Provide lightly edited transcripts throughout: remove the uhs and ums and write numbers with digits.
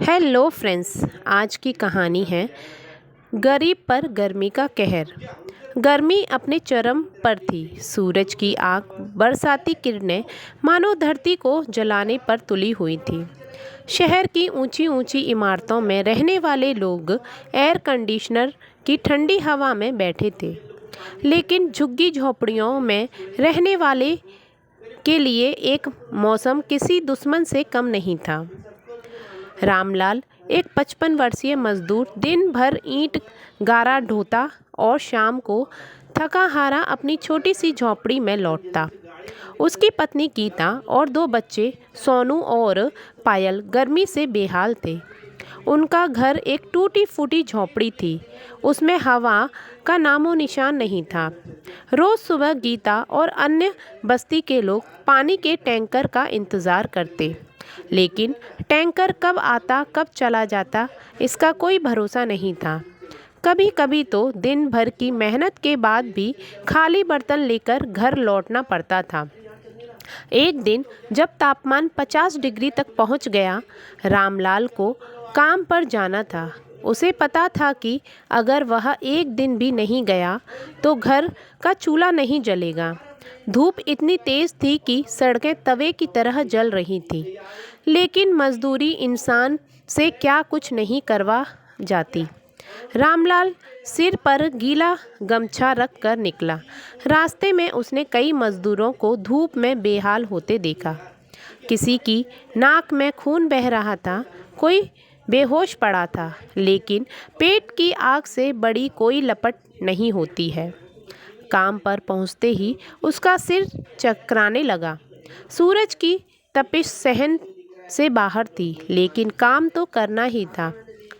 Hello friends, आज की कहानी है गरीब पर गर्मी का कहर। गर्मी अपने चरम पर थी। सूरज की आग, बरसाती किरणें मानो धरती को जलाने पर तुली हुई थी। शहर की ऊंची ऊंची इमारतों में रहने वाले लोग एयर कंडीशनर की ठंडी हवा में बैठे थे, लेकिन झुग्गी झोपड़ियों में रहने वाले के लिए एक मौसम किसी दुश्मन से कम नहीं था। रामलाल एक 55 वर्षीय मजदूर दिन भर ईंट गारा ढोता और शाम को थका हारा अपनी छोटी सी झोंपड़ी में लौटता। उसकी पत्नी गीता और 2 बच्चे सोनू और पायल गर्मी से बेहाल थे। उनका घर एक टूटी फूटी झोंपड़ी थी, उसमें हवा का नामो निशान नहीं था। रोज़ सुबह गीता और अन्य बस्ती के लोग पानी के टैंकर का इंतज़ार करते, लेकिन टैंकर कब आता कब चला जाता इसका कोई भरोसा नहीं था। कभी कभी तो दिन भर की मेहनत के बाद भी खाली बर्तन लेकर घर लौटना पड़ता था। एक दिन जब तापमान 50 डिग्री तक पहुंच गया, रामलाल को काम पर जाना था। उसे पता था कि अगर वह एक दिन भी नहीं गया तो घर का चूल्हा नहीं जलेगा। धूप इतनी तेज़ थी कि सड़कें तवे की तरह जल रही थीं, लेकिन मजदूरी इंसान से क्या कुछ नहीं करवा जाती। रामलाल सिर पर गीला गमछा रख कर निकला। रास्ते में उसने कई मजदूरों को धूप में बेहाल होते देखा। किसी की नाक में खून बह रहा था, कोई बेहोश पड़ा था, लेकिन पेट की आग से बड़ी कोई लपट नहीं होती है। काम पर पहुंचते ही उसका सिर चकराने लगा। सूरज की तपिश सहन से बाहर थी, लेकिन काम तो करना ही था।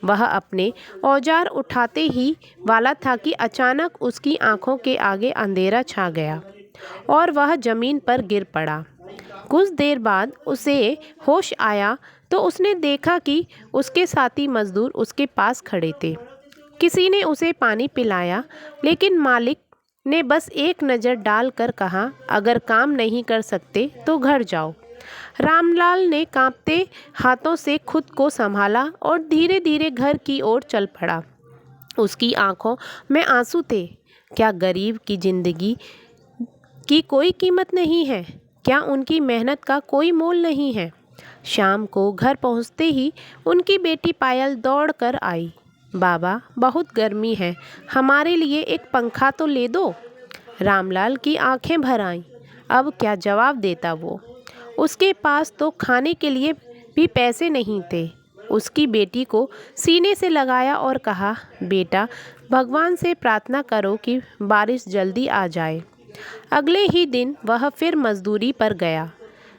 वह अपने औजार उठाते ही वाला था कि अचानक उसकी आंखों के आगे अंधेरा छा गया और वह जमीन पर गिर पड़ा। कुछ देर बाद उसे होश आया तो उसने देखा कि उसके साथी मजदूर उसके पास खड़े थे। किसी ने उसे पानी पिलाया, लेकिन मालिक ने बस एक नज़र डालकर कहा, अगर काम नहीं कर सकते तो घर जाओ। रामलाल ने कांपते हाथों से खुद को संभाला और धीरे धीरे घर की ओर चल पड़ा। उसकी आंखों में आंसू थे। क्या गरीब की जिंदगी की कोई कीमत नहीं है? क्या उनकी मेहनत का कोई मोल नहीं है? शाम को घर पहुंचते ही उनकी बेटी पायल दौड़ कर आई। बाबा, बहुत गर्मी है, हमारे लिए एक पंखा तो ले दो। रामलाल की आंखें भर आईं। अब क्या जवाब देता वो? उसके पास तो खाने के लिए भी पैसे नहीं थे। उसकी बेटी को सीने से लगाया और कहा, बेटा, भगवान से प्रार्थना करो कि बारिश जल्दी आ जाए। अगले ही दिन वह फिर मजदूरी पर गया।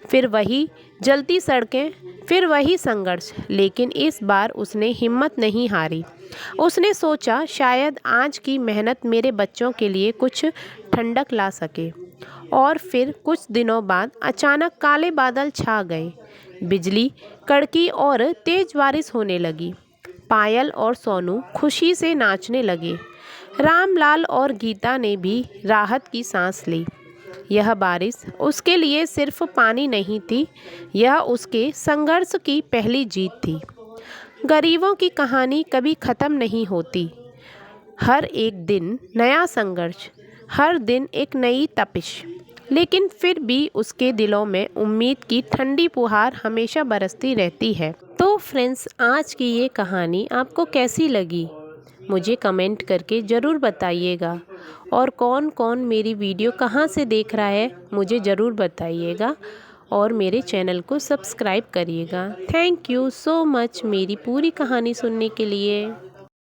फिर वही जलती सड़कें, फिर वही संघर्ष, लेकिन इस बार उसने हिम्मत नहीं हारी। उसने सोचा, शायद आज की मेहनत मेरे बच्चों के लिए कुछ ठंडक ला सके। और फिर कुछ दिनों बाद अचानक काले बादल छा गए। बिजली कड़की और तेज बारिश होने लगी। पायल और सोनू खुशी से नाचने लगे। रामलाल और गीता ने भी राहत की सांस ली। यह बारिश उसके लिए सिर्फ पानी नहीं थी, यह उसके संघर्ष की पहली जीत थी। गरीबों की कहानी कभी ख़त्म नहीं होती। हर एक दिन नया संघर्ष, हर दिन एक नई तपिश, लेकिन फिर भी उसके दिलों में उम्मीद की ठंडी फुहार हमेशा बरसती रहती है। तो फ्रेंड्स, आज की ये कहानी आपको कैसी लगी मुझे कमेंट करके ज़रूर बताइएगा। और कौन कौन मेरी वीडियो कहाँ से देख रहा है मुझे ज़रूर बताइएगा, और मेरे चैनल को सब्सक्राइब करिएगा। थैंक यू सो मच मेरी पूरी कहानी सुनने के लिए।